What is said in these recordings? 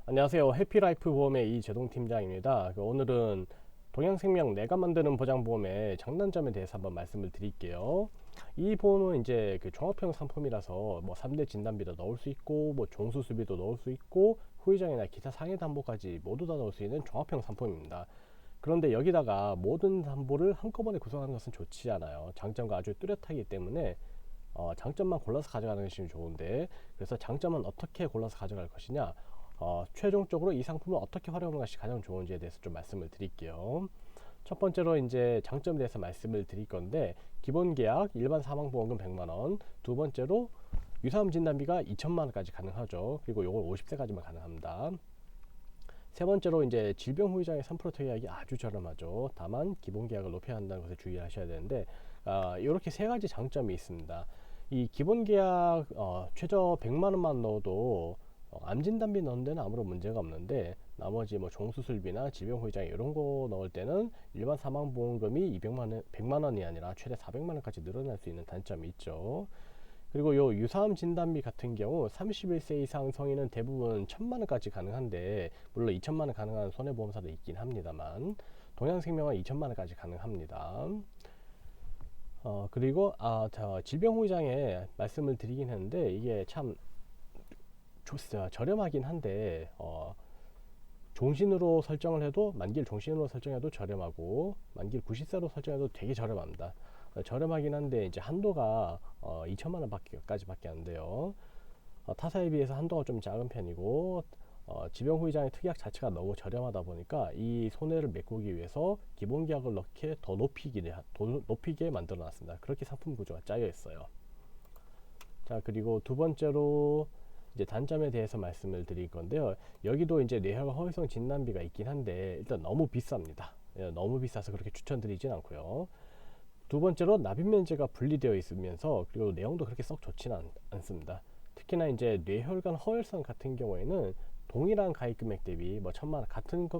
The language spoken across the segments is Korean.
안녕하세요. 해피라이프 보험의 이재동 팀장입니다. 오늘은 동양생명 내가 만드는 보장보험의 장단점에 대해서 한번 말씀을 드릴게요. 이 보험은 이제 그 종합형 상품이라서 뭐 3대 진단비도 넣을 수 있고 뭐 종수수비도 넣을 수 있고 후유장애나 기타 상해 담보까지 모두 다 넣을 수 있는 종합형 상품입니다. 그런데 여기다가 모든 담보를 한꺼번에 구성하는 것은 좋지 않아요. 장점과 아주 뚜렷하기 때문에 장점만 골라서 가져가는 것이 좋은데, 그래서 장점은 어떻게 골라서 가져갈 것이냐, 최종적으로 이 상품을 어떻게 활용하는 것이 가장 좋은지에 대해서 좀 말씀을 드릴게요. 첫 번째로 이제 장점에 대해서 말씀을 드릴 건데, 기본 계약 일반 사망보험금 100만원, 두 번째로 유사암 진단비가 2천만원까지 가능하죠. 그리고 요걸 50세까지만 가능합니다. 세 번째로 이제 질병 후유장애 3% 특약이 아주 저렴하죠. 다만 기본 계약을 높여야 한다는 것을 주의하셔야 되는데, 이렇게 세 가지 장점이 있습니다. 이 기본 계약 최저 100만 원만 넣어도 암 진단비 넣는 데는 아무런 문제가 없는데, 나머지 뭐 종수술비나 질병 후유장애 이런 거 넣을 때는 일반 사망보험금이 100만 원이 아니라 최대 400만 원까지 늘어날 수 있는 단점이 있죠. 그리고 요 유사암 진단비 같은 경우 31세 이상 성인은 대부분 1000만 원까지 가능한데, 물론 2000만 원 가능한 손해보험사도 있긴 합니다만 동양생명은 2000만 원까지 가능합니다. 그리고 질병 후유장애 말씀을 드리긴 했는데, 이게 참 저렴하긴 한데, 종신으로 설정을 해도, 만기를 종신으로 설정해도 저렴하고 만기를 90세로 설정해도 되게 저렴합니다. 저렴하긴 한데 이제 한도가 2천만 원까지밖에 안 돼요. 타사에 비해서 한도가 좀 작은 편이고, 질병 후유장애 특약 자체가 너무 저렴하다 보니까 이 손해를 메꾸기 위해서 기본 계약을 넣게 더 높이게 만들어 놨습니다. 그렇게 상품 구조가 짜여 있어요. 자, 그리고 두 번째로 이제 단점에 대해서 말씀을 드릴 건데요. 여기도 이제 뇌혈관 허위성 진단비가 있긴 한데 일단 너무 비쌉니다. 너무 비싸서 그렇게 추천드리진 않고요. 두 번째로 납입 면제가 분리되어 있으면서, 그리고 내용도 그렇게 썩 좋지는 않습니다. 특히나 이제 뇌혈관 허혈성 같은 경우에는 동일한 가입 금액 대비 뭐 천만 원,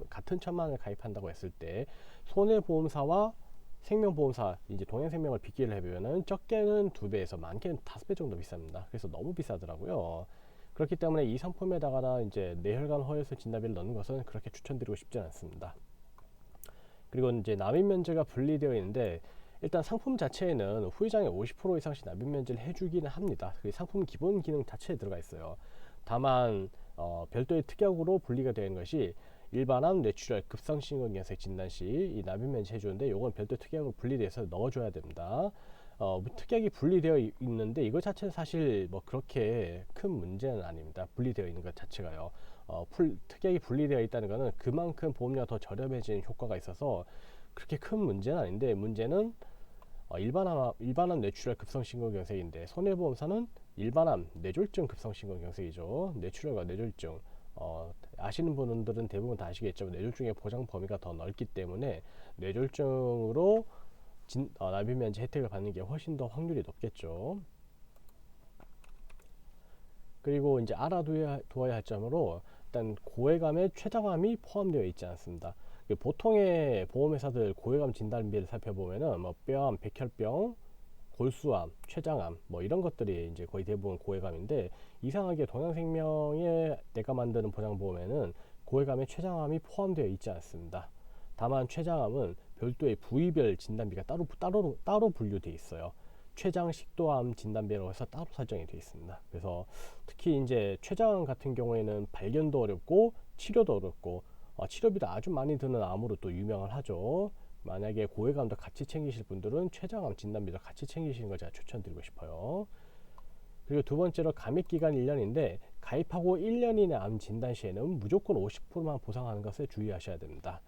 같은 천만 원을 가입한다고 했을 때 손해보험사와 생명보험사, 이제 동양생명을 비교를 해보면은 적게는 2배에서 많게는 5배 정도 비쌉니다. 그래서 너무 비싸더라고요. 그렇기 때문에 이 상품에다가 이제 뇌혈관 허혈성 진단비를 넣는 것은 그렇게 추천드리고 싶지 않습니다. 그리고 이제 납입 면제가 분리되어 있는데, 일단 상품 자체에는 후유장애 50% 이상씩 납입 면제를 해주기는 합니다. 그 상품 기본 기능 자체에 들어가 있어요. 다만 별도의 특약으로 분리가 되는 것이 일반암, 뇌출혈, 급성심근경색 진단 시 이 납입 면제 해주는데, 요건 별도 특약으로 분리돼서 넣어줘야 됩니다. 특약이 분리되어 있는데 이거 자체는 사실 뭐 그렇게 큰 문제는 아닙니다. 분리되어 있는 것 자체가요. 특약이 분리되어 있다는 것은 그만큼 보험료가 더 저렴해지는 효과가 있어서 그렇게 큰 문제는 아닌데, 문제는 일반암 뇌출혈 급성심근경색인데 손해보험사는 일반암 뇌졸중 급성심근경색이죠. 뇌출혈과 뇌졸중, 아시는 분들은 대부분 다 아시겠지만 뇌졸중의 보장 범위가 더 넓기 때문에 뇌졸중으로 납입 면제 혜택을 받는 게 훨씬 더 확률이 높겠죠. 그리고 이제 알아두어야 할 점으로, 일단 고해감에 췌장암이 포함되어 있지 않습니다. 보통의 보험회사들 고해감 진단비를 살펴보면은 뭐 뼈암, 백혈병, 골수암, 췌장암 뭐 이런 것들이 이제 거의 대부분 고해감인데, 이상하게 동양생명에 내가 만드는 보장보험에는 고해감에 췌장암이 포함되어 있지 않습니다. 다만 췌장암은 별도의 부위별 진단비가 따로 분류되어 있어요. 췌장 식도암 진단비라고 해서 따로 설정이 되어 있습니다. 그래서 특히 이제 췌장 같은 경우에는 발견도 어렵고 치료도 어렵고, 치료비도 아주 많이 드는 암으로 또 유명을 하죠. 만약에 고해감도 같이 챙기실 분들은 췌장암 진단비도 같이 챙기시는 걸 제가 추천드리고 싶어요. 그리고 두 번째로 감입 기간 1년인데, 가입하고 1년 이내 암 진단 시에는 무조건 50%만 보상하는 것을 주의하셔야 됩니다.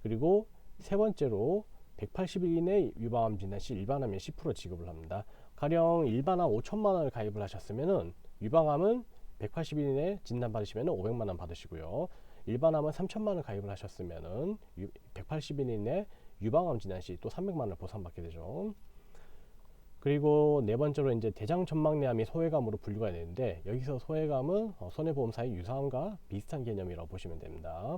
그리고 세 번째로 180일 이내 유방암 진단 시 일반암에 10% 지급을 합니다. 가령 일반암 5천만 원을 가입을 하셨으면은 유방암은 180일 이내 진단 받으시면 500만 원 받으시고요. 일반암은 3천만 원 가입을 하셨으면은 180일 이내 유방암 진단 시 또 300만 원을 보상받게 되죠. 그리고 네 번째로 이제 대장 전막내암이 소외감으로 분류가 되는데, 여기서 소외감은 손해보험사의 유사암과 비슷한 개념이라고 보시면 됩니다.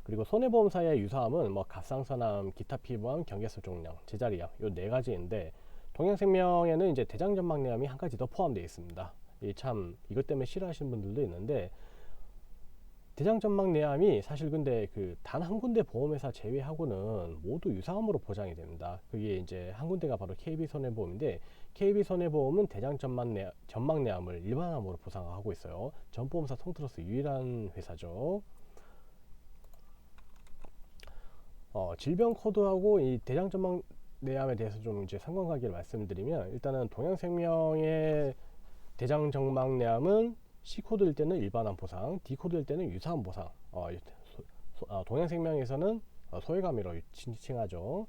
그리고 손해보험사의 유사암은 뭐 갑상선암, 기타 피부암, 경계성 종양, 제자리암 요 네 가지인데, 동양생명에는 이제 대장전막내암이 한 가지 더 포함되어 있습니다. 참 이것 때문에 싫어하시는 분들도 있는데, 대장 전망 내암이 사실 근데 그 단 한 군데 보험회사 제외하고는 모두 유사함으로 보장이 됩니다. 그게 이제 한 군데가 바로 KB손해보험인데, KB손해보험은 대장 전망 내암을 일반암으로 보상하고 있어요. 전 보험사 통틀어서 유일한 회사죠. 질병 코드하고 이 대장 전망 내암에 대해서 좀 이제 상관관계를 말씀드리면, 일단은 동양생명의 대장 전망 내암은 C 코드일 때는 일반암 보상, D 코드일 때는 유사암 보상. 동양생명에서는 소외감이라고 칭하죠.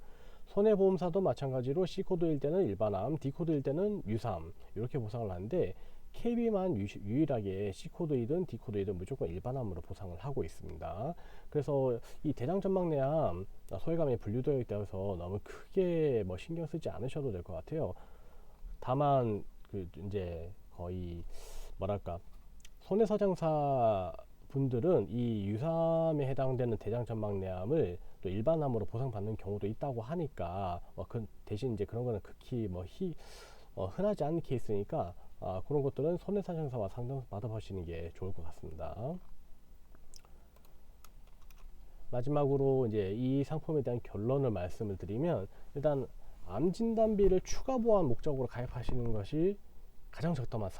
손해보험사도 마찬가지로 C 코드일 때는 일반암, D 코드일 때는 유사암 이렇게 보상을 하는데, KB만 유일하게 C 코드이든 D 코드이든 무조건 일반암으로 보상을 하고 있습니다. 그래서 이 대장 전망내암 소외감이 분류되어 있다고 해서 너무 크게 뭐 신경 쓰지 않으셔도 될 것 같아요. 다만 그 이제 거의 뭐랄까, 손해사장사 분들은 이 유사암에 해당되는 대장 전망내암을 또 일반암으로 보상받는 경우도 있다고 하니까, 그 대신 이제 그런 거는 극히 흔하지 않은 케이스니까, 그런 것들은 손해사장사와 상담 받아보시는 게 좋을 것 같습니다. 마지막으로 이제 이 상품에 대한 결론을 말씀을 드리면, 일단 암 진단비를 추가 보완 목적으로 가입하시는 것이 가장 적당한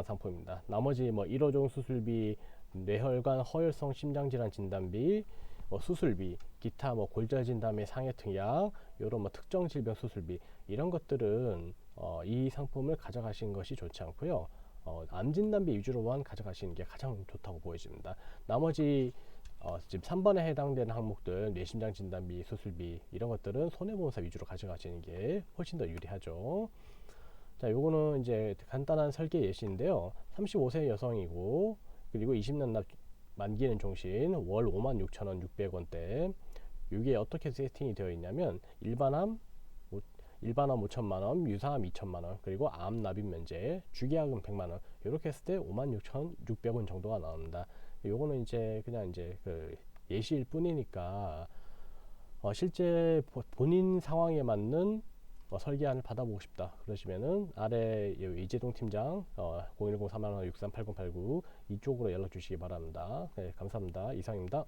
상품입니다. 나머지 뭐 1호종 수술비, 뇌혈관 허혈성 심장질환 진단비, 수술비, 기타 뭐 골절 진단의 상해특약, 이런 뭐 특정 질병 수술비, 이런 것들은 이 상품을 가져가시는 것이 좋지 않고요. 암 진단비 위주로만 가져가시는 게 가장 좋다고 보여집니다. 나머지 지금 3번에 해당되는 항목들, 뇌심장 진단비, 수술비, 이런 것들은 손해보험사 위주로 가져가시는 게 훨씬 더 유리하죠. 자, 요거는 이제 간단한 설계 예시인데요. 35세 여성이고, 그리고 20년 납 만기는 종신, 월 56,600원 600원대. 이게 어떻게 세팅이 되어 있냐면, 일반암 5천만 원, 유사암 2천만 원, 그리고 암 납입 면제, 주기야금 100만 원. 이렇게 했을 때 56,600원 정도가 나옵니다. 요거는 이제 그냥 이제 그 예시일 뿐이니까, 실제 본인 상황에 맞는 설계안을 받아보고 싶다 그러시면은 아래 이재동 팀장 010-3163-8089 이쪽으로 연락 주시기 바랍니다. 네, 감사합니다. 이상입니다.